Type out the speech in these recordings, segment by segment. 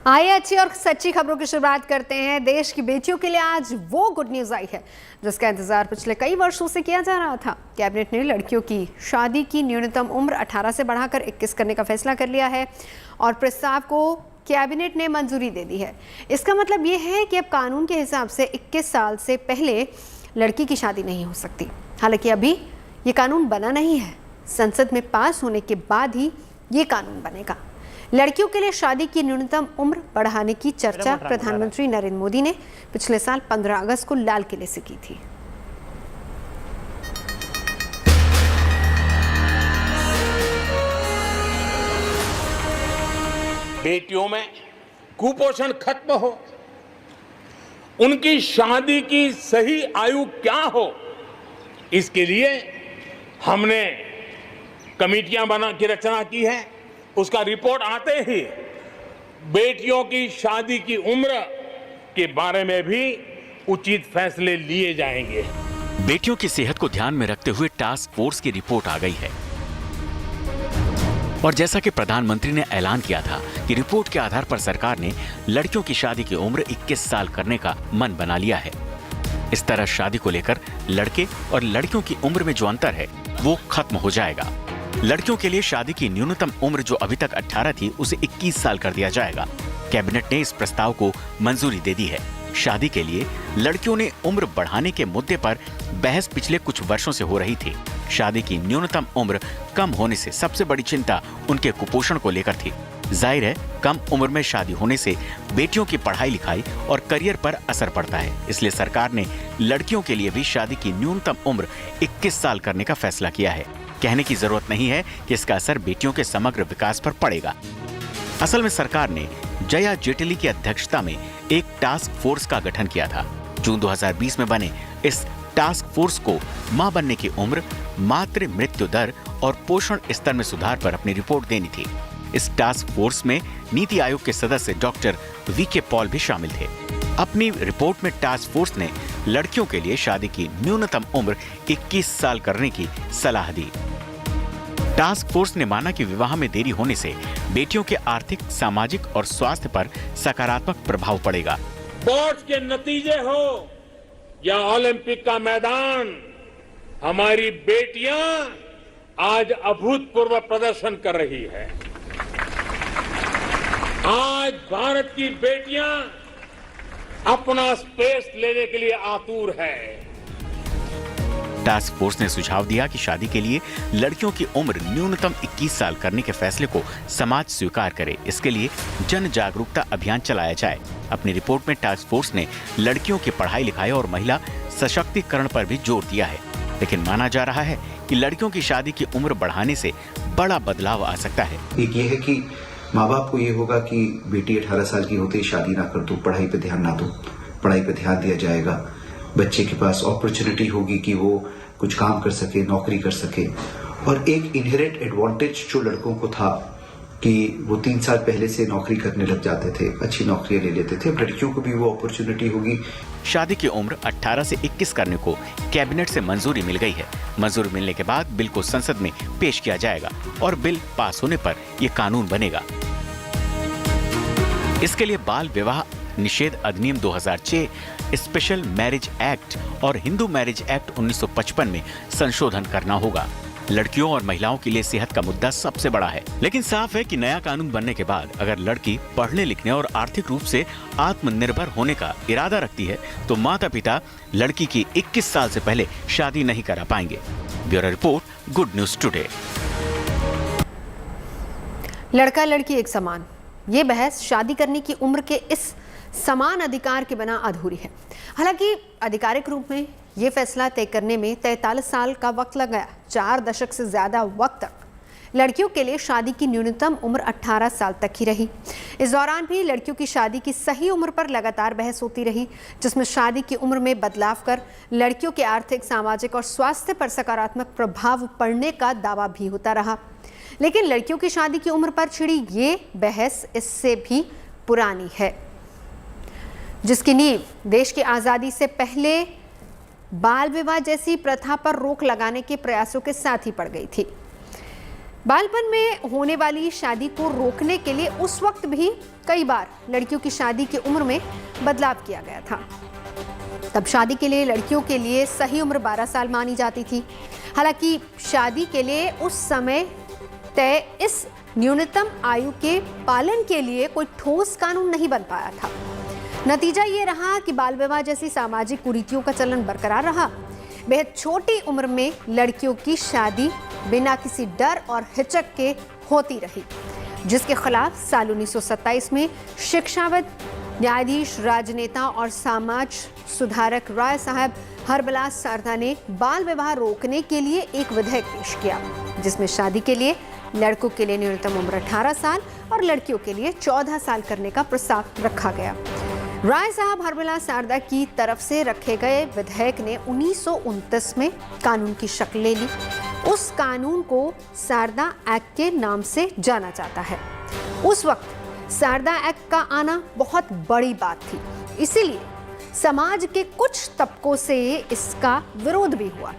आइए अच्छी और सच्ची खबरों की शुरुआत करते हैं। देश की बेटियों के लिए आज वो गुड न्यूज आई है जिसका इंतजार पिछले कई वर्षों से किया जा रहा था। कैबिनेट ने लड़कियों की शादी की न्यूनतम उम्र 18 से बढ़ाकर 21 करने का फैसला कर लिया है और प्रस्ताव को कैबिनेट ने मंजूरी दे दी है। इसका मतलब ये है कि अब कानून के हिसाब से 21 साल से पहले लड़की की शादी नहीं हो सकती। हालांकि अभी ये कानून बना नहीं है, संसद में पास होने के बाद ही ये कानून बनेगा। लड़कियों के लिए शादी की न्यूनतम उम्र बढ़ाने की चर्चा प्रधानमंत्री नरेंद्र मोदी ने पिछले साल 15 अगस्त को लाल किले से की थी। बेटियों में कुपोषण खत्म हो, उनकी शादी की सही आयु क्या हो, इसके लिए हमने कमेटियां बना की रचना की है। उसका रिपोर्ट आते ही बेटियों की शादी की उम्र के बारे में भी उचित फैसले लिए जाएंगे। बेटियों की सेहत को ध्यान में रखते हुए टास्क फोर्स की रिपोर्ट आ गई है और जैसा कि प्रधानमंत्री ने ऐलान किया था कि रिपोर्ट के आधार पर सरकार ने लड़कियों की शादी की उम्र 21 साल करने का मन बना लिया है। इस तरह शादी को लेकर लड़के और लड़कियों की उम्र में जो अंतर है वो खत्म हो जाएगा। लड़कियों के लिए शादी की न्यूनतम उम्र जो अभी तक 18 थी उसे 21 साल कर दिया जाएगा। कैबिनेट ने इस प्रस्ताव को मंजूरी दे दी है। शादी के लिए लड़कियों ने उम्र बढ़ाने के मुद्दे पर बहस पिछले कुछ वर्षों से हो रही थी। शादी की न्यूनतम उम्र कम होने से सबसे बड़ी चिंता उनके कुपोषण को लेकर थी। जाहिर है, कम उम्र में शादी होने से बेटियों की पढ़ाई लिखाई और करियर पर असर पड़ता है। इसलिए सरकार ने लड़कियों के लिए भी शादी की न्यूनतम उम्र 21 साल करने का फैसला किया है। कहने की जरूरत नहीं है कि इसका असर बेटियों के समग्र विकास पर पड़ेगा। असल में सरकार ने जया जेटली की अध्यक्षता में एक टास्क फोर्स का गठन किया था। जून 2020 में बने इस टास्क फोर्स को मां बनने की उम्र, मातृ मृत्यु दर और पोषण स्तर में सुधार पर अपनी रिपोर्ट देनी थी। इस टास्क फोर्स में नीति आयोग के सदस्य डॉक्टर वी.के. पॉल भी शामिल थे। अपनी रिपोर्ट में टास्क फोर्स ने लड़कियों के लिए शादी की न्यूनतम उम्र 21 साल करने की सलाह दी। टास्क फोर्स ने माना कि विवाह में देरी होने से बेटियों के आर्थिक, सामाजिक और स्वास्थ्य पर सकारात्मक प्रभाव पड़ेगा। स्पोर्ट्स के नतीजे हो या ओलंपिक का मैदान, हमारी बेटियां आज अभूतपूर्व प्रदर्शन कर रही है। आज भारत की बेटियां अपना स्पेस लेने के लिए आतुर है। टास्क फोर्स ने सुझाव दिया कि शादी के लिए लड़कियों की उम्र न्यूनतम 21 साल करने के फैसले को समाज स्वीकार करे। इसके लिए जन जागरूकता अभियान चलाया जाए। अपनी रिपोर्ट में टास्क फोर्स ने लड़कियों की पढ़ाई लिखाई और महिला सशक्तिकरण पर भी जोर दिया है। लेकिन माना जा रहा है कि लड़कियों की शादी की उम्र बढ़ाने से बड़ा बदलाव आ सकता है। एक ये है कि माँ बाप को ये होगा कि बेटी 18 साल की होते ही शादी ना कर दो, पढ़ाई पे ध्यान ना दो, पढ़ाई पे ध्यान दिया जाएगा। बच्चे के पास अपॉर्चुनिटी होगी कि वो कुछ काम कर सके, नौकरी कर सके। और एक इनहेरेंट एडवांटेज जो लड़कों को था कि वो 3 साल पहले से नौकरी करने लग जाते थे, अच्छी नौकरियां ले लेते थे, अब लड़कियों को भी वो अपॉर्चुनिटी होगी। शादी की उम्र 18 से 21 करने को कैबिनेट से मंजूरी मिल गई है। मंजूरी मिलने के बाद बिल को संसद में पेश किया जाएगा और बिल पास होने पर यह कानून बनेगा। इसके लिए बाल विवाह निषेध अधिनियम 2006, स्पेशल मैरिज एक्ट और हिंदू मैरिज एक्ट 1955 में संशोधन करना होगा। लड़कियों और महिलाओं के लिए सेहत का मुद्दा सबसे बड़ा है, लेकिन साफ है कि नया कानून बनने के बाद अगर लड़की पढ़ने लिखने और आर्थिक रूप से आत्मनिर्भर होने का इरादा रखती है तो माता पिता लड़की की 21 साल से पहले शादी नहीं करा पाएंगे। Bureau report, good news today. लड़का लड़की एक समान, ये बहस शादी करने की उम्र के इस समान अधिकार के बिना अधूरी है। हालांकि आधिकारिक रूप में ये फैसला तय करने में 43 साल का वक्त लग गया। 4 दशक से ज्यादा वक्त तक लड़कियों के लिए शादी की न्यूनतम उम्र 18 साल तक ही रही। इस दौरान भी लड़कियों की शादी की सही उम्र पर लगातार बहस होती रही, जिसमें शादी की उम्र में बदलाव कर लड़कियों के आर्थिक, सामाजिक और स्वास्थ्य पर सकारात्मक प्रभाव पड़ने का दावा भी होता रहा। लेकिन लड़कियों की शादी की उम्र पर छिड़ी ये बहस इससे भी पुरानी है, जिसकी नींव देश की आज़ादी से पहले बाल विवाह जैसी प्रथा पर रोक लगाने के प्रयासों के साथ ही पड़ गई थी। बालपन में होने वाली शादी को रोकने के लिए उस वक्त भी कई बार लड़कियों की शादी की उम्र में बदलाव किया गया था। तब शादी के लिए लड़कियों के लिए सही उम्र 12 साल मानी जाती थी। हालांकि शादी के लिए उस समय तय इस न्यूनतम आयु के पालन के लिए कोई ठोस कानून नहीं बन पाया था। नतीजा ये रहा कि बाल विवाह जैसी सामाजिक कुरीतियों का चलन बरकरार रहा। बेहद छोटी उम्र में लड़कियों की शादी बिना किसी डर और हिचक के होती रही, जिसके खिलाफ साल 1927 में शिक्षाविद, न्यायाधीश, राजनेता और समाज सुधारक राय साहब हरबिलास सारदा ने बाल विवाह रोकने के लिए एक विधेयक पेश किया, जिसमें शादी के लिए लड़कों के लिए न्यूनतम उम्र 18 साल और लड़कियों के लिए 14 साल करने का प्रस्ताव रखा गया। राय साहब हरबिलास सारदा की तरफ से रखे गए विधेयक ने 1929 में कानून की शक्ल ले ली। उस कानून को सारदा एक्ट के नाम से जाना जाता है। उस वक्त सारदा एक्ट का आना बहुत बड़ी बात थी, इसीलिए समाज के कुछ तबकों से इसका विरोध भी हुआ।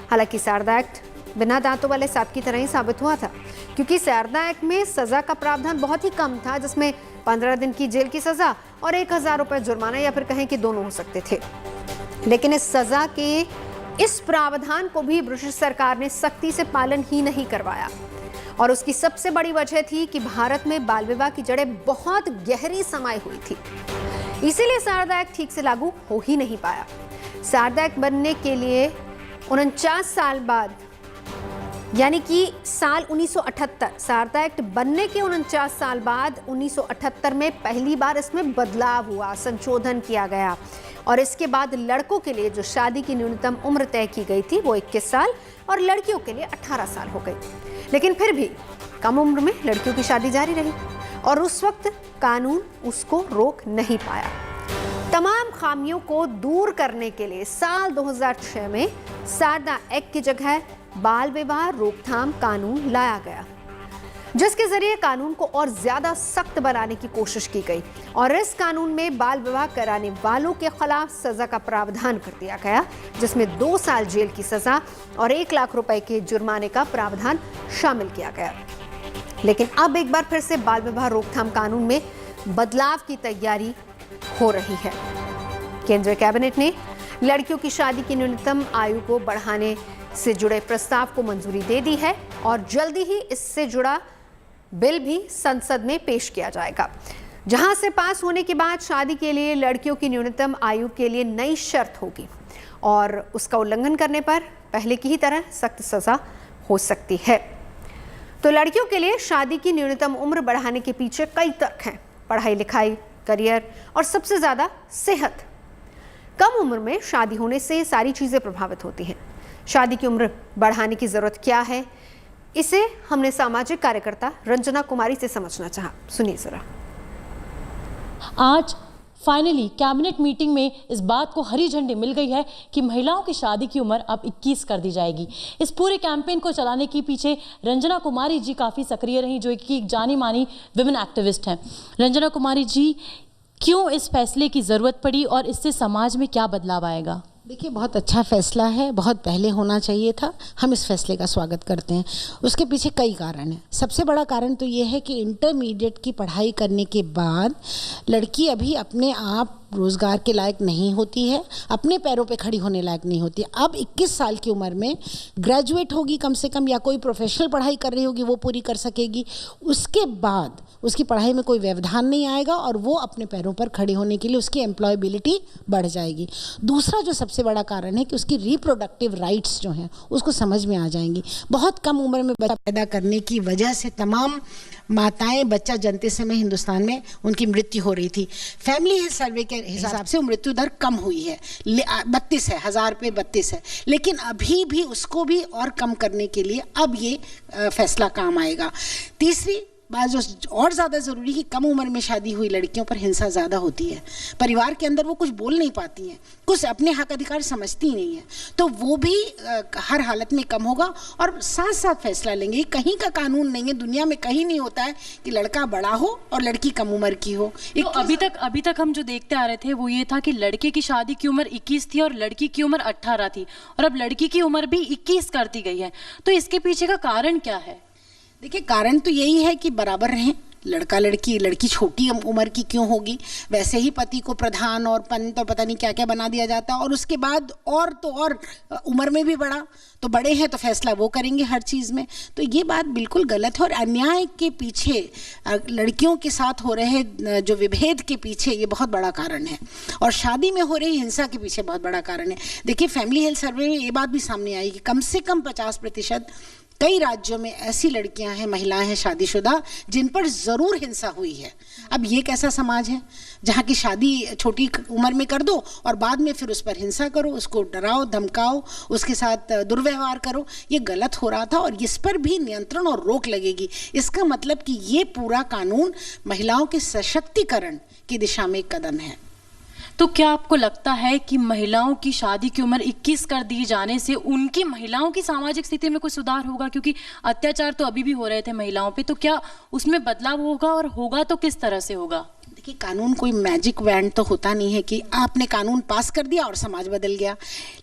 हालांकि सारदा एक्ट बिना दांतों वाले सांप की तरह ही साबित हुआ था, क्योंकि सारदा एक्ट में सजा का प्रावधान बहुत ही कम था, जिसमें 15 दिन की जेल की सजा और 1000 रुपए जुर्माना, या फिर कहें कि दोनों हो सकते थे। लेकिन इस सजा के इस प्रावधान को भी ब्रिटिश सरकार ने सख्ती से पालन ही नहीं करवाया, और उसकी सबसे बड़ी वजह थी कि भारत में बाल विवाह की जड़ें बहुत गहरी समाई हुई थी। इसीलिए सारदा एक्ट ठीक से लागू हो ही नहीं पाया। सारदा एक्ट बनने के लिए 49 साल बाद, यानी कि साल 1978, सारदा एक्ट बनने के 49 साल बाद 1978 में पहली बार इसमें बदलाव हुआ, संशोधन किया गया, और इसके बाद लड़कों के लिए जो शादी की न्यूनतम उम्र तय की गई थी वो 21 साल और लड़कियों के लिए 18 साल हो गई। लेकिन फिर भी कम उम्र में लड़कियों की शादी जारी रही और उस वक्त कानून उसको रोक नहीं पाया। तमाम खामियों को दूर करने के लिए साल 2006 में सारदा एक्ट की जगह बाल विवाह रोकथाम कानून लाया गया, जिसके जरिए कानून को और ज्यादा सख्त बनाने की कोशिश की गई, और इस कानून में बाल विवाह कराने वालों के खिलाफ सजा का प्रावधान कर दिया गया, जिसमें 2 साल जेल की सजा और 1 लाख रुपए के जुर्माने का प्रावधान शामिल किया गया। लेकिन अब एक बार फिर से बाल विवाह रोकथाम कानून में बदलाव की तैयारी हो रही है। केंद्रीय कैबिनेट ने लड़कियों की शादी की न्यूनतम आयु को बढ़ाने से जुड़े प्रस्ताव को मंजूरी दे दी है, और जल्दी ही इससे जुड़ा बिल भी संसद में पेश किया जाएगा, जहां से पास होने के बाद शादी के लिए लड़कियों की न्यूनतम आयु के लिए नई शर्त होगी, और उसका उल्लंघन करने पर पहले की ही तरह सख्त सजा हो सकती है। तो लड़कियों के लिए शादी की न्यूनतम उम्र बढ़ाने के पीछे कई तर्क हैं। पढ़ाई लिखाई, करियर और सबसे ज्यादा सेहत। कम उम्र में शादी होने से सारी चीजें प्रभावित होती हैं। शादी की उम्र बढ़ाने की जरूरत क्या है, इसे हमने सामाजिक कार्यकर्ता रंजना कुमारी से समझना चाहा। सुनिए जरा। आज फाइनली कैबिनेट मीटिंग में इस बात को हरी झंडी मिल गई है कि महिलाओं की शादी की उम्र अब 21 कर दी जाएगी। इस पूरे कैंपेन को चलाने के पीछे रंजना कुमारी जी काफ़ी सक्रिय रही, जो कि एक जानी मानी विमेन एक्टिविस्ट हैं। रंजना कुमारी जी, क्यों इस फैसले की ज़रूरत पड़ी और इससे समाज में क्या बदलाव आएगा? देखिए, बहुत अच्छा फैसला है, बहुत पहले होना चाहिए था। हम इस फैसले का स्वागत करते हैं। उसके पीछे कई कारण हैं। सबसे बड़ा कारण तो ये है कि इंटरमीडिएट की पढ़ाई करने के बाद लड़की अभी अपने आप रोज़गार के लायक नहीं होती है, अपने पैरों पे खड़ी होने लायक नहीं होती। अब 21 साल की उम्र में ग्रेजुएट होगी कम से कम, या कोई प्रोफेशनल पढ़ाई कर रही होगी, वो पूरी कर सकेगी। उसके बाद उसकी पढ़ाई में कोई व्यवधान नहीं आएगा और वो अपने पैरों पर खड़े होने के लिए उसकी एम्प्लॉयबिलिटी बढ़ जाएगी। दूसरा जो सबसे बड़ा कारण है कि उसकी रिप्रोडक्टिव राइट्स जो हैं उसको समझ में आ जाएंगी। बहुत कम उम्र में बच्चा पैदा करने की वजह से तमाम माताएं बच्चा जन्मते समय हिंदुस्तान में उनकी मृत्यु हो रही थी। फैमिली हेल्थ सर्वे के हिसाब से मृत्यु दर कम हुई है, 32 है, 1000 पे 32 है। लेकिन अभी भी उसको भी और कम करने के लिए अब ये फैसला काम आएगा। तीसरी बात जो और ज़्यादा ज़रूरी है कि कम उम्र में शादी हुई लड़कियों पर हिंसा ज़्यादा होती है। परिवार के अंदर वो कुछ बोल नहीं पाती हैं, कुछ अपने हक अधिकार समझती नहीं है, तो वो भी हर हालत में कम होगा। और साथ साथ फैसला लेंगे, कहीं का कानून नहीं है, दुनिया में कहीं नहीं होता है कि लड़का बड़ा हो और लड़की कम उम्र की हो। तो अभी तक हम जो देखते आ रहे थे वो ये था कि लड़के की शादी की उम्र 21 थी और लड़की की उम्र 18 थी, और अब लड़की की उम्र भी 21 कर दी गई है। तो इसके पीछे का कारण क्या है? देखिए, कारण तो यही है कि बराबर रहें, लड़का लड़की, लड़की छोटी उम्र की क्यों होगी, वैसे ही पति को प्रधान और पंत और पता नहीं क्या क्या बना दिया जाता है, और उसके बाद और तो और उम्र में भी बड़ा, तो बड़े हैं तो फैसला वो करेंगे हर चीज़ में। तो ये बात बिल्कुल गलत है, और अन्याय के पीछे, लड़कियों के साथ हो रहे जो विभेद के पीछे ये बहुत बड़ा कारण है, और शादी में हो रही हिंसा के पीछे बहुत बड़ा कारण है। देखिए, फैमिली हेल्थ सर्वे में ये बात भी सामने आई कि कम से कम 50% कई राज्यों में ऐसी लड़कियां हैं, महिलाएं हैं शादीशुदा, जिन पर ज़रूर हिंसा हुई है। अब ये कैसा समाज है जहाँ की शादी छोटी उम्र में कर दो और बाद में फिर उस पर हिंसा करो, उसको डराओ धमकाओ, उसके साथ दुर्व्यवहार करो। ये गलत हो रहा था, और इस पर भी नियंत्रण और रोक लगेगी। इसका मतलब कि ये पूरा कानून महिलाओं के सशक्तिकरण की दिशा में एक कदम है। तो क्या आपको लगता है कि महिलाओं की शादी की उम्र 21 कर दी जाने से उनकी, महिलाओं की सामाजिक स्थिति में कोई सुधार होगा? क्योंकि अत्याचार तो अभी भी हो रहे थे महिलाओं पे, तो क्या उसमें बदलाव होगा, और होगा तो किस तरह से होगा? देखिए, कानून कोई मैजिक वैंड तो होता नहीं है कि आपने कानून पास कर दिया और समाज बदल गया,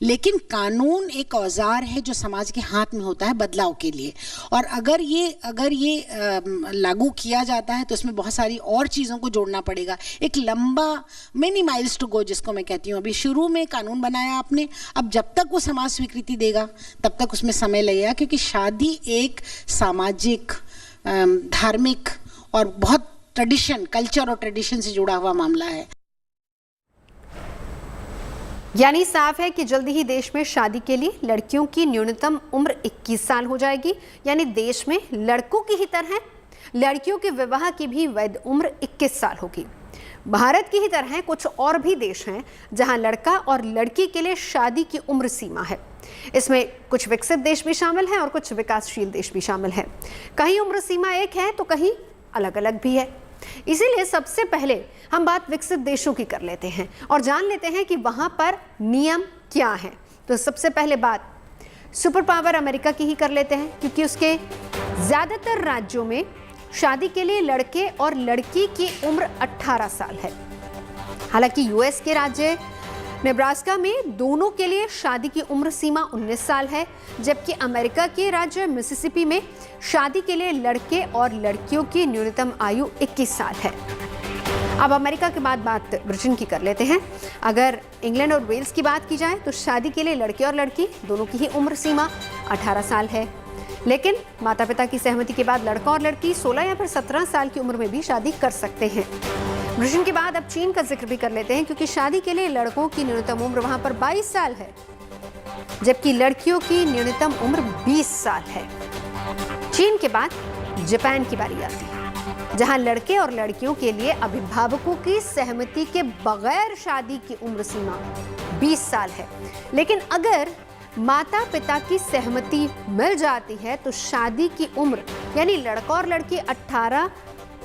लेकिन कानून एक औजार है जो समाज के हाथ में होता है बदलाव के लिए। और अगर ये लागू किया जाता है तो इसमें बहुत सारी और चीज़ों को जोड़ना पड़ेगा। एक लंबा मेनी माइल्स टू गो, जिसको मैं कहती हूँ। अभी शुरू में कानून बनाया आपने, अब जब तक वो समाज स्वीकृति देगा तब तक उसमें समय लगेगा, क्योंकि शादी एक सामाजिक, धार्मिक और बहुत ट्रेडिशन, कल्चर और ट्रेडिशन से जुड़ा हुआ मामला है। यानी साफ है कि जल्दी ही देश में शादी के लिए लड़कियों की न्यूनतम उम्र 21 साल हो जाएगी। यानी देश में लड़कों की ही तरह लड़कियों के विवाह की भी वैध उम्र 21 साल होगी। भारत की ही तरह कुछ और भी देश हैं जहां लड़का और लड़की के लिए शादी की उम्र सीमा है। इसमें कुछ विकसित देश भी शामिल हैं और कुछ विकासशील देश भी शामिल हैं। कहीं उम्र सीमा एक है तो कहीं अलग अलग भी है। इसीलिए सबसे पहले हम बात विकसित देशों की कर लेते हैं और जान लेते हैं कि वहां पर नियम क्या है। तो सबसे पहले बात सुपर पावर अमेरिका की ही कर लेते हैं, क्योंकि उसके ज्यादातर राज्यों में शादी के लिए लड़के और लड़की की उम्र 18 साल है। हालांकि यूएस के राज्य नेब्रास्का में दोनों के लिए शादी की उम्र सीमा 19 साल है, जबकि अमेरिका के राज्य मिसिसिपी में शादी के लिए लड़के और लड़कियों की न्यूनतम आयु 21 साल है। अब अमेरिका के बाद बात ब्रिटेन की कर लेते हैं। अगर इंग्लैंड और वेल्स की बात की जाए तो शादी के लिए लड़के और लड़की दोनों की ही उम्र सीमा 18 साल है, लेकिन माता पिता की सहमति के बाद लड़का और लड़की 16 या फिर 17 साल की उम्र में भी शादी कर सकते हैं। ब्रिटेन के बाद अब चीन का जिक्र भी कर लेते हैं, क्योंकि शादी के लिए लड़कों की न्यूनतम उम्र वहां पर 22 साल है, जबकि लड़कियों की न्यूनतम उम्र 20 साल है। चीन के बाद जापान की बारी आती है, जहां लड़के और लड़कियों के लिए अभिभावकों की सहमति के बगैर शादी की उम्र सीमा 20 साल है, लेकिन अगर माता पिता की सहमति मिल जाती है तो शादी की उम्र यानी लड़का और लड़की 18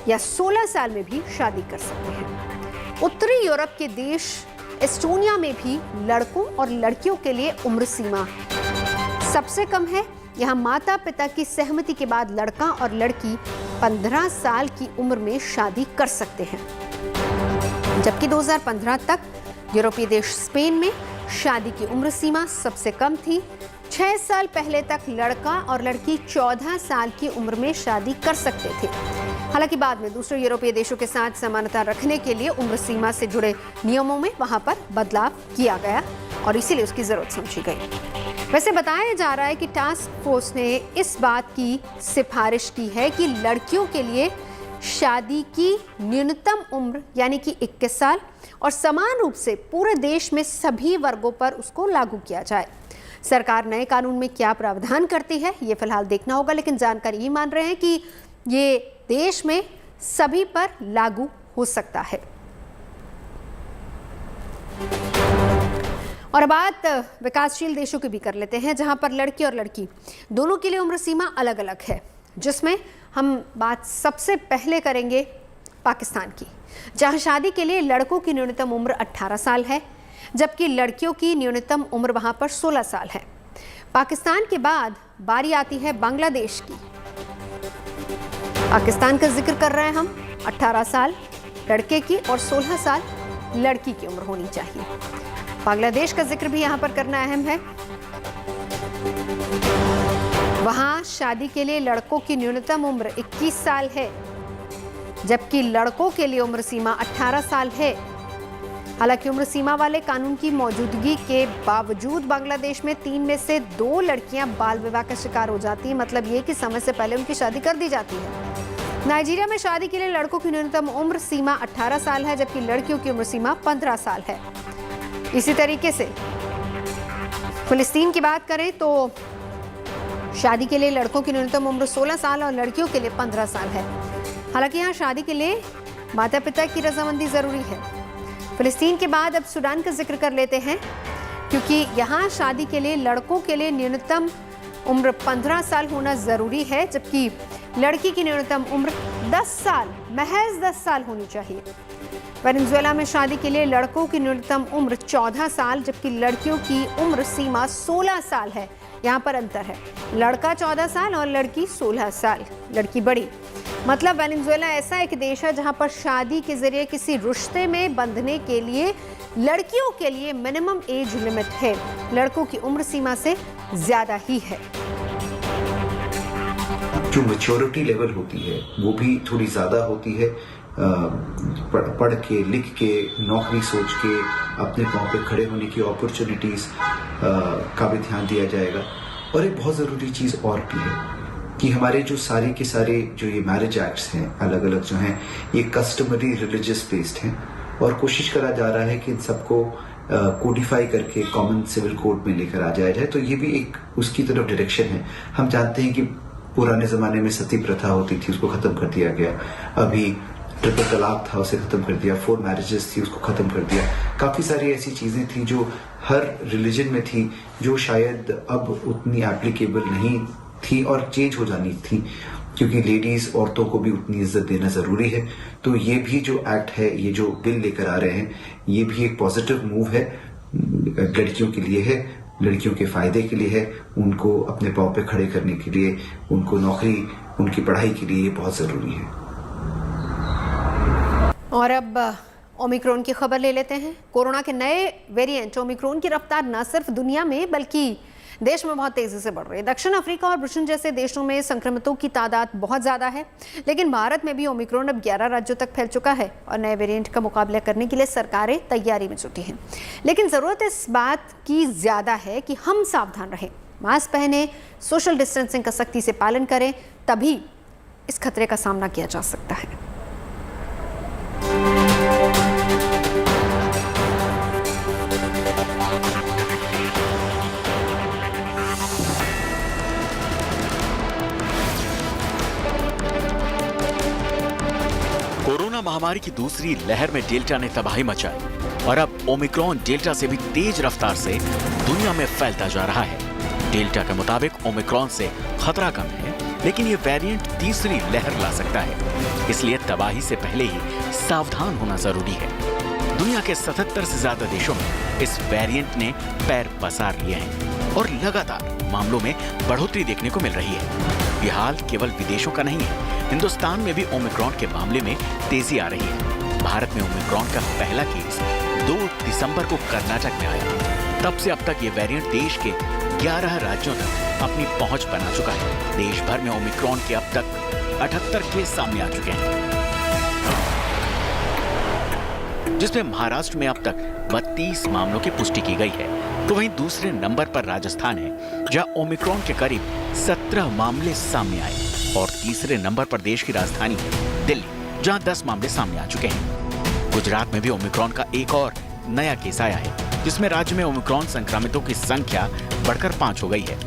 या 16 साल में भी शादी कर सकते हैं। उत्तरी यूरोप के देश एस्टोनिया में भी लड़कों और लड़कियों के लिए उम्र सीमा सबसे कम है। यहाँ माता पिता की सहमति के बाद लड़का और लड़की 15 साल की उम्र में शादी कर सकते हैं, जबकि 2015 तक यूरोपीय देश स्पेन में शादी की उम्र सीमा सबसे कम थी। 6 साल पहले तक लड़का और लड़की 14 साल की उम्र में शादी कर सकते थे। हालांकि बाद में दूसरे यूरोपीय देशों के साथ समानता रखने के लिए उम्र सीमा से जुड़े नियमों में वहां पर बदलाव किया गया और इसीलिए उसकी जरूरत समझी गई। वैसे बताया जा रहा है कि टास्क फोर्स ने इस बात की सिफारिश की है कि लड़कियों के लिए शादी की न्यूनतम उम्र यानी कि 21 साल और समान रूप से पूरे देश में सभी वर्गों पर उसको लागू किया जाए। सरकार नए कानून में क्या प्रावधान करती है ये फिलहाल देखना होगा, लेकिन जानकारी ये मान रहे हैं कि ये देश में सभी पर लागू हो सकता है। और बात विकासशील देशों की भी कर लेते हैं, जहां पर लड़की और लड़की दोनों के लिए उम्र सीमा अलग अलग है, जिसमें हम बात सबसे पहले करेंगे पाकिस्तान की, जहां शादी के लिए लड़कों की न्यूनतम उम्र 18 साल है, जबकि लड़कियों की न्यूनतम उम्र वहां पर 16 साल है। पाकिस्तान के बाद बारी आती है बांग्लादेश की। पाकिस्तान का जिक्र कर रहे हैं हम, 18 साल लड़के की और 16 साल लड़की की उम्र होनी चाहिए। बांग्लादेश का जिक्र भी यहाँ पर करना अहम है। वहां शादी के लिए लड़कों की न्यूनतम उम्र 21 साल है, जबकि लड़कों के लिए उम्र सीमा 18 साल है। हालांकि उम्र सीमा वाले कानून की मौजूदगी के बावजूद बांग्लादेश में 3 में से 2 लड़कियां बाल विवाह का शिकार हो जाती हैं। मतलब ये कि समय से पहले उनकी शादी कर दी जाती है। नाइजीरिया में शादी के लिए लड़कों की न्यूनतम उम्र सीमा 18 साल है, जबकि लड़कियों की उम्र सीमा 15 साल है। इसी तरीके से फिलिस्तीन की बात करें तो शादी के लिए लड़कों की न्यूनतम उम्र 16 साल और लड़कियों के लिए 15 साल है। हालांकि यहाँ शादी के लिए माता पिता की रजामंदी जरूरी है। फिलिस्तीन के बाद अब सूडान का जिक्र कर लेते हैं, क्योंकि यहाँ शादी के लिए लड़कों के लिए न्यूनतम उम्र 15 साल होना जरूरी है, जबकि लड़की की न्यूनतम उम्र 10 साल, महज 10 साल होनी चाहिए। वेनेजुएला में शादी के लिए लड़कों की न्यूनतम उम्र 14 साल, जबकि लड़कियों की उम्र सीमा 16 साल है। यहाँ पर अंतर है, लड़का 14 साल और लड़की 16 साल, लड़की बड़ी। मतलब वेनेजुएला ऐसा एक देश है जहाँ पर शादी के जरिए किसी रिश्ते में बंधने के लिए लड़कियों के लिए मिनिमम एज लिमिट है, लड़कों की उम्र सीमा से ज्यादा ही है। जो मैच्योरिटी लेवल होती है वो भी थोड़ी ज्यादा होती है। पढ़ के, लिख के, नौकरी सोच के, अपने पांव पे खड़े होने की अपॉर्चुनिटीज का भी ध्यान दिया जाएगा। और एक बहुत जरूरी चीज और भी है कि हमारे जो सारे के सारे जो ये मैरिज एक्ट्स हैं अलग अलग जो हैं, ये कस्टमरी रिलीजियस बेस्ड हैं और कोशिश करा जा रहा है कि इन सबको कोडिफाई करके कॉमन सिविल कोड में लेकर आ जाया जाए। तो ये भी एक उसकी तरफ डायरेक्शन है। हम जानते हैं कि पुराने जमाने में सती प्रथा होती थी, उसको खत्म कर दिया गया। अभी ट्रिपल तलाक था, उसे खत्म कर दिया। 4 मैरिजेस थी, उसको खत्म कर दिया। काफी सारी ऐसी चीजें थी जो हर रिलीजन में थी, जो शायद अब उतनी एप्लीकेबल नहीं थी और चेंज हो जानी थी, क्योंकि लेडीज, औरतों को भी उतनी इज्जत देना जरूरी है। तो ये भी जो एक्ट है, ये जो बिल लेकर आ रहे हैं, ये भी एक पॉजिटिव मूव है, लड़कियों के लिए है, लड़कियों के फायदे के लिए है, उनको अपने पांव पे खड़े करने के लिए, उनको नौकरी, उनकी पढ़ाई के लिए ये बहुत जरूरी है। और अब ओमिक्रॉन की खबर ले लेते हैं। कोरोना के नए वेरिएंट ओमिक्रॉन की रफ्तार न सिर्फ दुनिया में बल्कि देश में बहुत तेजी से बढ़ रही है। दक्षिण अफ्रीका और ब्रिटेन जैसे देशों में संक्रमितों की तादाद बहुत ज़्यादा है, लेकिन भारत में भी ओमिक्रॉन अब 11 राज्यों तक फैल चुका है और नए वेरिएंट का मुकाबला करने के लिए सरकारें तैयारी में जुटी हैं। लेकिन ज़रूरत इस बात की ज़्यादा है कि हम सावधान रहें, मास्क पहने, सोशल डिस्टेंसिंग का सख्ती से पालन करें, तभी इस खतरे का सामना किया जा सकता है। कोरोना महामारी की दूसरी लहर में डेल्टा ने तबाही मचाई और अब ओमिक्रॉन डेल्टा से भी तेज रफ्तार से दुनिया में फैलता जा रहा है। डेल्टा के मुताबिक ओमिक्रॉन से खतरा कम है, लेकिन ये वेरिएंट तीसरी लहर ला सकता है, इसलिए तबाही से पहले ही सावधान होना जरूरी है। दुनिया के 77 से ज्यादा देशों में इस वेरिएंट ने पैर पसार लिए हैं और लगातार मामलों में बढ़ोतरी देखने को मिल रही है। ये हाल केवल विदेशों का नहीं है, हिंदुस्तान में भी ओमिक्रॉन के मामले में तेजी आ रही है। भारत में ओमिक्रॉन का पहला केस 2 दिसंबर को कर्नाटक में आया। तब से अब तक ये वेरिएंट देश के 11 राज्यों तक अपनी पहुंच बना चुका है। देश भर में ओमिक्रॉन के अब तक 78 केस सामने आ चुके हैं, जिसमें महाराष्ट्र में अब तक 32 मामलों की पुष्टि की गई है। तो वहीं दूसरे नंबर पर राजस्थान है, जहां ओमिक्रॉन के करीब 17 मामले सामने आए, और तीसरे नंबर पर देश की राजधानी है दिल्ली, जहां 10 मामले सामने आ चुके हैं। गुजरात में भी ओमिक्रॉन का एक और नया केस आया है, जिसमें राज्य में ओमिक्रॉन संक्रमितों की संख्या बढ़कर 5 हो गई है।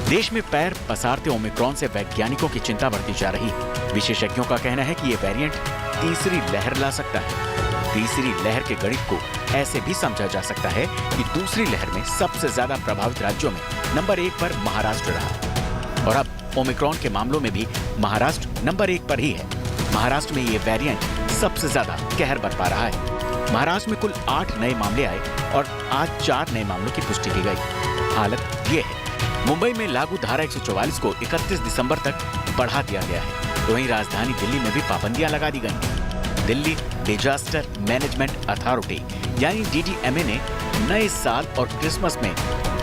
देश में पैर पसारते ओमिक्रॉन से वैज्ञानिकों की चिंता बढ़ती जा रही है। विशेषज्ञों का कहना है कि ये वेरिएंट तीसरी लहर ला सकता है। तीसरी लहर के गणित को ऐसे भी समझा जा सकता है कि दूसरी लहर में सबसे ज्यादा प्रभावित राज्यों में नंबर 1 पर महाराष्ट्र रहा, और अब ओमिक्रॉन के मामलों में भी महाराष्ट्र नंबर 1 पर ही है। महाराष्ट्र में ये वेरिएंट सबसे ज्यादा कहर बरपा रहा है। महाराष्ट्र में कुल 8 नए मामले आए और आज 4 नए मामलों की पुष्टि की गई। हालत ये है, मुंबई में लागू धारा 144 को 31 दिसंबर तक बढ़ा दिया गया है। तो वहीं राजधानी दिल्ली में भी पाबंदियां लगा दी गई। दिल्ली डिजास्टर मैनेजमेंट अथॉरिटी यानी DDMA ने नए साल और क्रिसमस में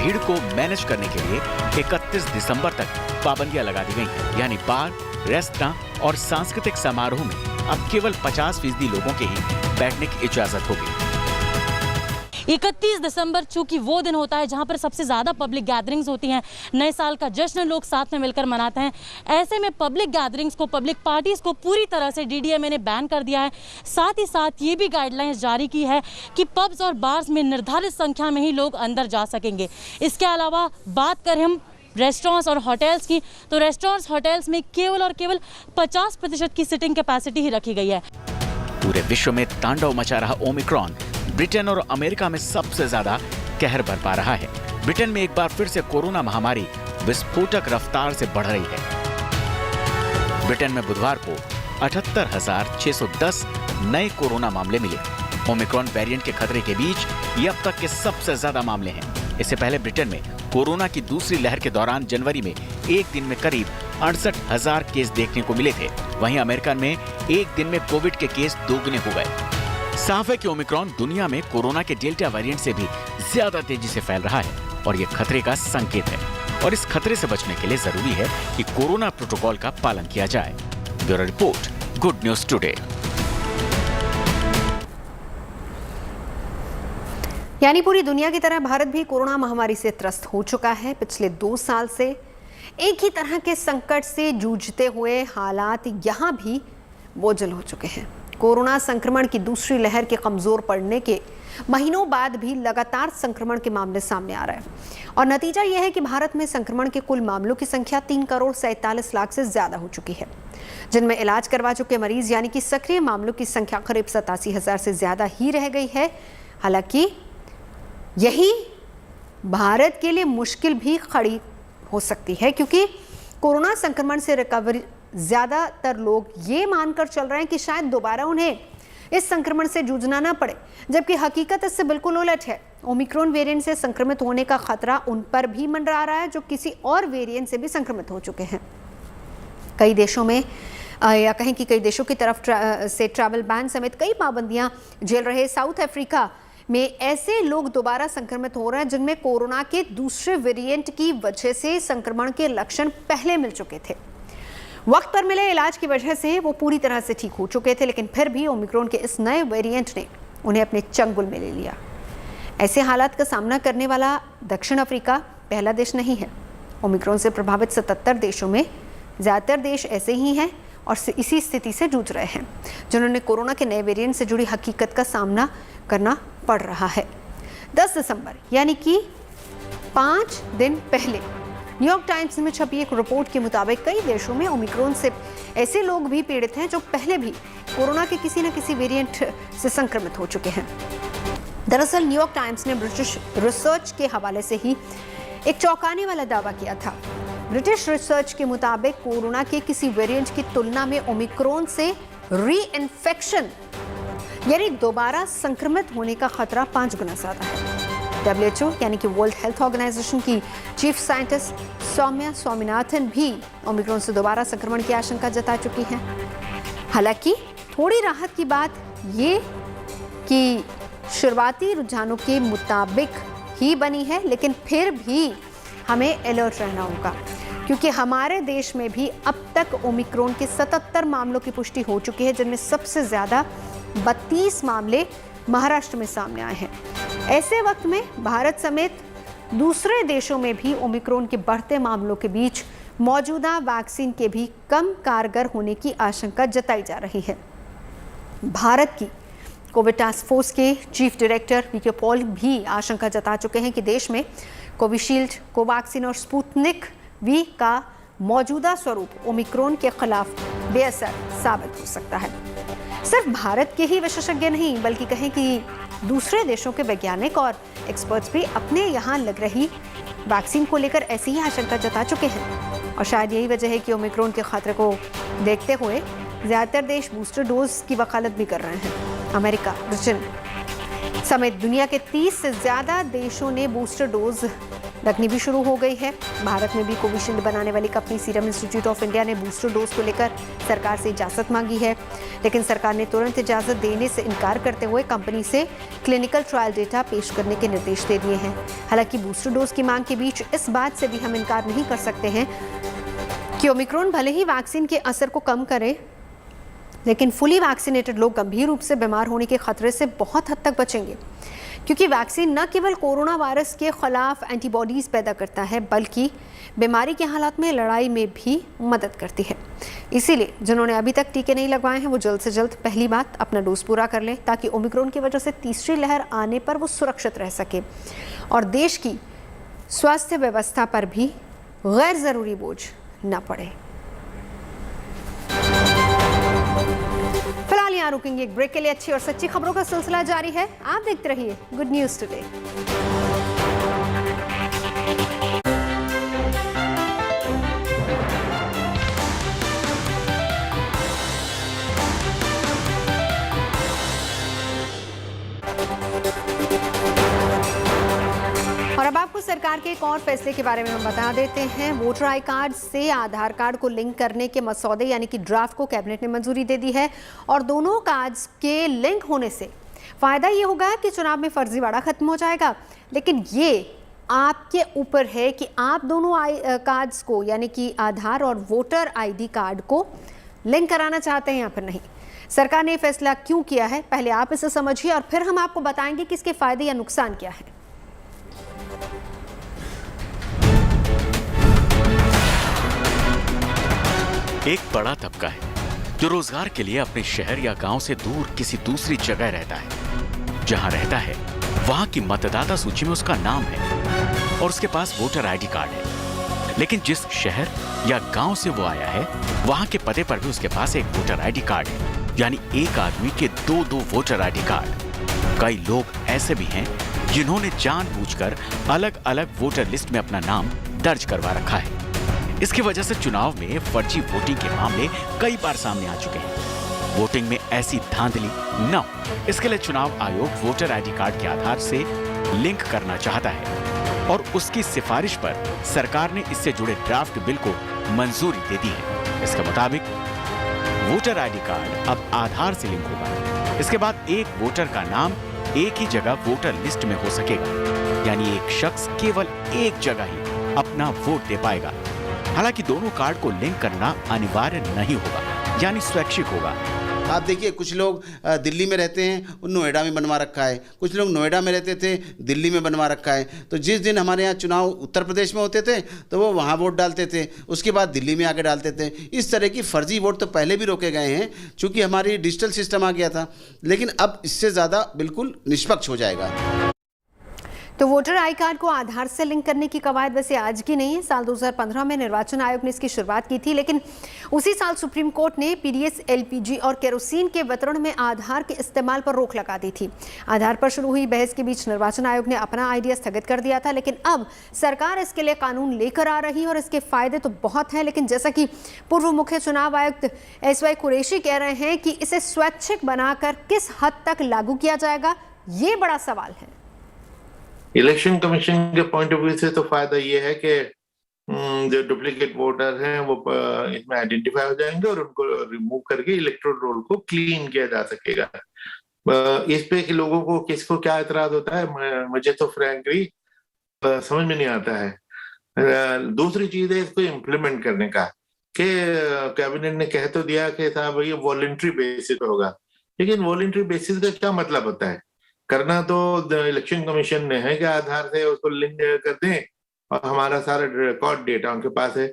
भीड़ को मैनेज करने के लिए 31 दिसंबर तक पाबंदियां लगा दी गई हैं। यानी बार, रेस्तरां और सांस्कृतिक समारोह में अब केवल 50% लोगों के ही बैठने की इजाजत होगी। 31 दिसंबर चूंकि वो दिन होता है जहां पर सबसे ज़्यादा पब्लिक गैदरिंग्स होती हैं, नए साल का जश्न लोग साथ में मिलकर मनाते हैं। ऐसे में पब्लिक गैदरिंग्स को, पब्लिक पार्टीज़ को पूरी तरह से डीडीएमए ने बैन कर दिया है। साथ ही साथ ये भी गाइडलाइंस जारी की है कि पब्स और बार्स में निर्धारित संख्या में ही लोग अंदर जा सकेंगे। इसके अलावा बात करें हम रेस्टोरेंट्स और होटल्स की, तो रेस्टोरेंट्स, होटल्स में केवल और केवल 50% की सिटिंग कैपेसिटी ही रखी गई है। पूरे विश्व में तांडव मचा रहा ओमिक्रॉन ब्रिटेन और अमेरिका में सबसे ज्यादा कहर बरपा रहा है। ब्रिटेन में एक बार फिर से कोरोना महामारी विस्फोटक रफ्तार से बढ़ रही है। ब्रिटेन में बुधवार को 78,610 नए कोरोना मामले मिले। ओमिक्रॉन वेरिएंट के खतरे के बीच ये अब तक के सबसे ज्यादा मामले हैं। इससे पहले ब्रिटेन में कोरोना की दूसरी लहर के दौरान जनवरी में एक दिन में करीब 68,000 केस देखने को मिले थे। वहीं अमेरिका में एक दिन में कोविड के केस दोगुने हो गए। साफ है कि ओमिक्रॉन दुनिया में कोरोना के डेल्टा वेरिएंट से भी ज्यादा तेजी से फैल रहा है और ये खतरे का संकेत है। और इस खतरे से बचने के लिए जरूरी है कि कोरोना प्रोटोकॉल का पालन किया जाए। Bureau report, good news today. यानी पूरी दुनिया की तरह भारत भी कोरोना महामारी से त्रस्त हो चुका है। पिछले 2 साल से एक ही तरह के संकट से जूझते हुए हालात यहाँ भी बोझल हो चुके हैं। कोरोना संक्रमण की दूसरी लहर के कमजोर पड़ने के महीनों बाद भी लगातार संक्रमण के मामले सामने आ रहे हैं और नतीजा यह है कि भारत में संक्रमण के कुल मामलों की संख्या 3,47,00,000 से ज्यादा हो चुकी है, जिनमें इलाज करवा चुके मरीज यानी कि सक्रिय मामलों की संख्या करीब 87,000 से ज्यादा ही रह गई है। हालांकि यही भारत के लिए मुश्किल भी खड़ी हो सकती है, क्योंकि कोरोना संक्रमण से रिकवरी ज्यादातर लोग ये मानकर चल रहे हैं कि शायद दोबारा उन्हें इस संक्रमण से जूझना ना पड़े, जबकि हकीकत इससे बिल्कुल उलट है। ओमिक्रॉन वेरिएंट से संक्रमित होने का खतरा उन पर भी मंडरा रहा है जो किसी और वेरिएंट से भी संक्रमित हो चुके हैं। कई देशों में या कहें कि कई देशों की तरफ से ट्रैवल बैन समेत कई पाबंदियां झेल रहे साउथ अफ्रीका में ऐसे लोग दोबारा संक्रमित हो रहे हैं जिनमें कोरोना के दूसरे वेरिएंट की वजह से संक्रमण के लक्षण पहले मिल चुके थे। वक्त पर मिले इलाज की वजह से वो पूरी तरह से ठीक हो चुके थे, लेकिन फिर भी ओमिक्रॉन के इस नए वेरिएंट ने उन्हें अपने चंगुल में ले लिया। ऐसे हालात का सामना करने वाला दक्षिण अफ्रीका पहला देश नहीं है। ओमिक्रॉन से प्रभावित 77 देशों में ज़्यादातर देश ऐसे ही हैं और इसी स्थिति से जूझ रहे हैं, जिन्होंने कोरोना के नए वेरिएंट से जुड़ी हकीकत का सामना करना पड़ रहा है। 10 दिसंबर यानी कि 5 दिन पहले न्यूयॉर्क टाइम्स में छपी एक रिपोर्ट के मुताबिक कई देशों में ओमिक्रॉन से ऐसे लोग भी पीड़ित हैं जो पहले भी कोरोना के किसी न किसी वेरिएंट से संक्रमित हो चुके हैं। दरअसल न्यूयॉर्क टाइम्स ने ब्रिटिश रिसर्च के हवाले से ही एक चौंकाने वाला दावा किया था। ब्रिटिश रिसर्च के मुताबिक कोरोना के किसी वेरिएंट की तुलना में ओमिक्रॉन से री-इन्फेक्शन यानी दोबारा संक्रमित होने का खतरा 5 गुना ज्यादा है। WHO यानी कि वर्ल्ड हेल्थ ऑर्गेनाइजेशन की चीफ साइंटिस्ट सौम्या स्वामीनाथन भी ओमिक्रॉन से दोबारा संक्रमण की आशंका जता चुकी हैं। हालांकि थोड़ी राहत की बात ये कि शुरुआती रुझानों के मुताबिक ही बनी है, लेकिन फिर भी हमें अलर्ट रहना होगा, क्योंकि हमारे देश में भी अब तक ओमिक्रॉन के 77 मामलों की पुष्टि हो चुकी है, जिनमें सबसे ज़्यादा 32 मामले महाराष्ट्र में सामने आए हैं। ऐसे वक्त में भारत समेत दूसरे देशों में भी ओमिक्रॉन के बढ़ते मामलों के बीच मौजूदा वैक्सीन के भी कम कारगर होने की आशंका जताई जा रही है। भारत की कोविड टास्क फोर्स के चीफ डायरेक्टर वीके पॉल भी आशंका जता चुके हैं कि देश में कोविशील्ड, कोवैक्सीन और स्पुतनिक वी का मौजूदा स्वरूप ओमिक्रॉन के खिलाफ बेअसर साबित हो सकता है। सिर्फ भारत के ही विशेषज्ञ नहीं, बल्कि कहें कि दूसरे देशों के वैज्ञानिक और एक्सपर्ट्स भी अपने यहाँ लग रही वैक्सीन को लेकर ऐसी ही आशंका जता चुके हैं। और शायद यही वजह है कि ओमिक्रॉन के खतरे को देखते हुए ज़्यादातर देश बूस्टर डोज की वकालत भी कर रहे हैं। अमेरिका, ब्रिटेन समेत दुनिया के 30 से ज़्यादा देशों ने बूस्टर डोज लगनी भी शुरू हो गई है। भारत में भी कोविशील्ड बनाने वाली company serum institute of India ने बूस्टर डोज को लेकर सरकार से इजाज़त मांगी है। लेकिन सरकार ने तुरंत इजाजत देने से इनकार करते हुए कंपनी से क्लिनिकल ट्रायल डेटा पेश करने के निर्देश दे दिए हैं। हालांकि बूस्टर डोज की मांग के बीच इस बात से भी हम इनकार नहीं कर सकते हैं कि ओमिक्रॉन भले ही वैक्सीन के असर को कम करे, लेकिन फुली वैक्सीनेटेड लोग गंभीर रूप से बीमार होने के खतरे से बहुत हद तक बचेंगे, क्योंकि वैक्सीन न केवल कोरोना वायरस के खिलाफ एंटीबॉडीज पैदा करता है बल्कि बीमारी के हालात में लड़ाई में भी मदद करती है। इसीलिए जिन्होंने अभी तक टीके नहीं लगवाए हैं वो जल्द से जल्द पहली बात अपना डोज पूरा कर लें, ताकि ओमिक्रॉन की वजह से तीसरी लहर आने पर वो सुरक्षित रह सके और देश की स्वास्थ्य व्यवस्था पर भी गैर जरूरी बोझ न पड़े। फिलहाल यहाँ रुकेंगे एक ब्रेक के लिए। अच्छी और सच्ची खबरों का सिलसिला जारी है, आप देखते रहिए गुड न्यूज टुडे। और अब आपको सरकार के एक और फैसले के बारे में हम बता देते हैं। वोटर आई कार्ड से आधार कार्ड को लिंक करने के मसौदे यानी कि ड्राफ्ट को कैबिनेट ने मंजूरी दे दी है और दोनों कार्ड्स के लिंक होने से फायदा ये होगा कि चुनाव में फर्जीवाड़ा खत्म हो जाएगा। लेकिन ये आपके ऊपर है कि आप दोनों कार्ड्स को यानी कि आधार और वोटर ID कार्ड को लिंक कराना चाहते हैं या फिर नहीं। सरकार ने फैसला क्यों किया है, पहले आप इसे समझिए और फिर हम आपको बताएंगे कि इसके फायदे या नुकसान क्या है। एक बड़ा तबका है जो रोजगार के लिए अपने शहर या गांव से दूर किसी दूसरी जगह रहता है। जहां रहता है वहां की मतदाता सूची में उसका नाम है और उसके पास वोटर ID कार्ड है। लेकिन जिस शहर या गांव से वो आया है वहां के पते पर भी उसके पास एक वोटर ID कार्ड है, यानी एक आदमी के दो वोटर ID कार्ड। कई लोग ऐसे भी हैं जिन्होंने जानबूझकर अलग अलग वोटर लिस्ट में अपना नाम दर्ज करवा रखा है। इसकी वजह से चुनाव में फर्जी वोटिंग के मामले कई बार सामने आ चुके हैं। वोटिंग में ऐसी धांधली न हो, इसके लिए चुनाव आयोग वोटर ID कार्ड के आधार से लिंक करना चाहता है और उसकी सिफारिश पर सरकार ने इससे जुड़े ड्राफ्ट बिल को मंजूरी दे दी है। इसके मुताबिक वोटर ID कार्ड अब आधार से लिंक होगा। इसके बाद एक वोटर का नाम एक ही जगह वोटर लिस्ट में हो सकेगा, यानी एक शख्स केवल एक जगह ही अपना वोट दे पाएगा। हालांकि दोनों कार्ड को लिंक करना अनिवार्य नहीं होगा, यानी स्वैच्छिक होगा। आप देखिए, कुछ लोग दिल्ली में रहते हैं, नोएडा में बनवा रखा है, कुछ लोग नोएडा में रहते थे, दिल्ली में बनवा रखा है। तो जिस दिन हमारे यहाँ चुनाव उत्तर प्रदेश में होते थे तो वो वहाँ वोट डालते थे, उसके बाद दिल्ली में आके डालते थे। इस तरह की फर्जी वोट तो पहले भी रोके गए हैं, चूँकि हमारी डिजिटल सिस्टम आ गया था, लेकिन अब इससे ज़्यादा बिल्कुल निष्पक्ष हो जाएगा। तो वोटर आई कार्ड को आधार से लिंक करने की कवायद वैसे आज की नहीं है। साल 2015 में निर्वाचन आयोग ने इसकी शुरुआत की थी, लेकिन उसी साल सुप्रीम कोर्ट ने PDS, LPG और केरोसिन के वितरण में आधार के इस्तेमाल पर रोक लगा दी थी। आधार पर शुरू हुई बहस के बीच निर्वाचन आयोग ने अपना आइडिया स्थगित कर दिया था, लेकिन अब सरकार इसके लिए कानून लेकर आ रही है और इसके फायदे तो बहुत हैं। लेकिन जैसा कि पूर्व मुख्य चुनाव आयुक्त SY कुरैशी कह रहे हैं कि इसे स्वैच्छिक बनाकर किस हद तक लागू किया जाएगा, ये बड़ा सवाल है। इलेक्शन कमीशन के पॉइंट ऑफ व्यू से तो फायदा ये है कि जो डुप्लीकेट वोटर हैं वो इसमें आइडेंटिफाई हो जाएंगे और उनको रिमूव करके इलेक्टोरल रोल को क्लीन किया जा सकेगा। इस पे कि लोगों को किसको क्या एतराज होता है, मुझे तो फ्रैंकली समझ में नहीं आता है। दूसरी चीज है इसको इम्प्लीमेंट करने का, कि कैबिनेट ने कह तो दिया कि साहब ये वॉलंटरी बेसिस पे होगा, लेकिन वॉलंटरी बेसिस का क्या मतलब होता है? करना तो इलेक्शन कमीशन ने है कि आधार से उसको लिंक कर दें और हमारा सारा रिकॉर्ड डेटा उनके पास है।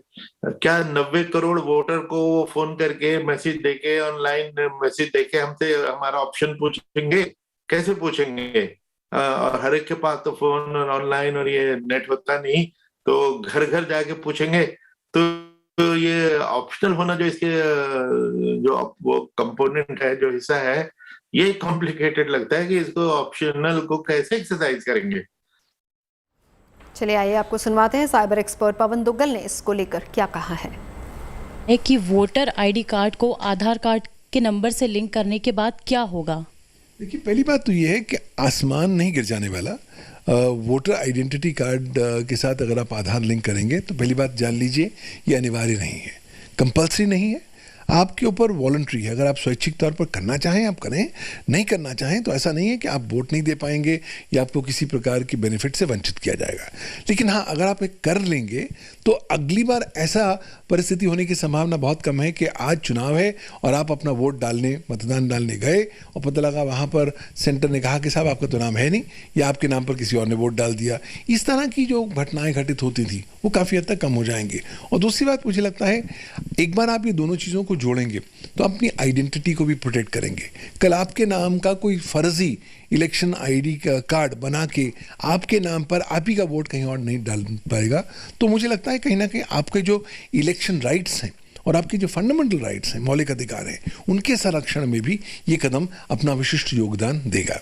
क्या 90 करोड़ वोटर को फोन करके मैसेज देके, ऑनलाइन मैसेज देके हमसे हमारा ऑप्शन पूछेंगे? कैसे पूछेंगे? और हर एक के पास तो फोन और ऑनलाइन और ये नेट होता नहीं, तो घर घर जाके पूछेंगे। तो ये ऑप्शनल होना जो इसके जो वो कंपोनेंट है, जो हिस्सा है, ये कॉम्प्लिकेटेड लगता है कि इसको ऑप्शनल को कैसे एक्सरसाइज करेंगे। चलिए आइए आपको सुनवाते हैं साइबर एक्सपर्ट पवन दुग्गल ने इसको लेकर क्या कहा है। कि वोटर ID कार्ड को आधार कार्ड के नंबर से लिंक करने के बाद क्या होगा? देखिए, पहली बात तो ये है कि आसमान नहीं गिर जाने वाला। वोटर आइडेंटिटी कार्ड के साथ अगर आप आधार लिंक करेंगे तो पहली बात जान लीजिए ये अनिवार्य नहीं है, कंपल्सरी नहीं है। आपके ऊपर वॉलंटरी है। अगर आप स्वैच्छिक तौर पर करना चाहें आप करें, नहीं करना चाहें तो ऐसा नहीं है कि आप वोट नहीं दे पाएंगे या आपको किसी प्रकार की बेनिफिट से वंचित किया जाएगा। लेकिन हाँ, अगर आप एक कर लेंगे तो अगली बार ऐसा परिस्थिति होने की संभावना बहुत कम है कि आज चुनाव है और आप अपना वोट डालने, मतदान डालने गए और पता लगा वहाँ पर सेंटर ने कहा कि साहब आपका तो नाम है नहीं या आपके नाम पर किसी और ने वोट डाल दिया। इस तरह की जो घटनाएं घटित होती थी वो काफ़ी हद तक कम हो जाएंगी। और दूसरी बात मुझे लगता है, एक बार आप ये दोनों चीज़ों को जोड़ेंगे तो अपनी आइडेंटिटी को भी प्रोटेक्ट करेंगे। कल आपके नाम का कोई फर्जी इलेक्शन आईडी का कार्ड बना के आपके नाम पर आप ही का वोट कहीं और नहीं डाल पाएगा। तो मुझे लगता है कहीं ना कहीं आपके जो इलेक्शन राइट्स हैं और आपके जो फंडामेंटल राइट्स हैं, मौलिक अधिकार हैं, उनके संरक्षण में भी ये कदम अपना विशिष्ट योगदान देगा।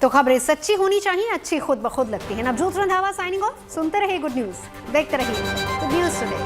तो खबरें सच्ची होनी चाहिए, अच्छी खुद ब खुद लगती है। Navjot Randhawa signing off. सुनते रहिए गुड न्यूज, देखते रहिए गुड न्यूज टुडे।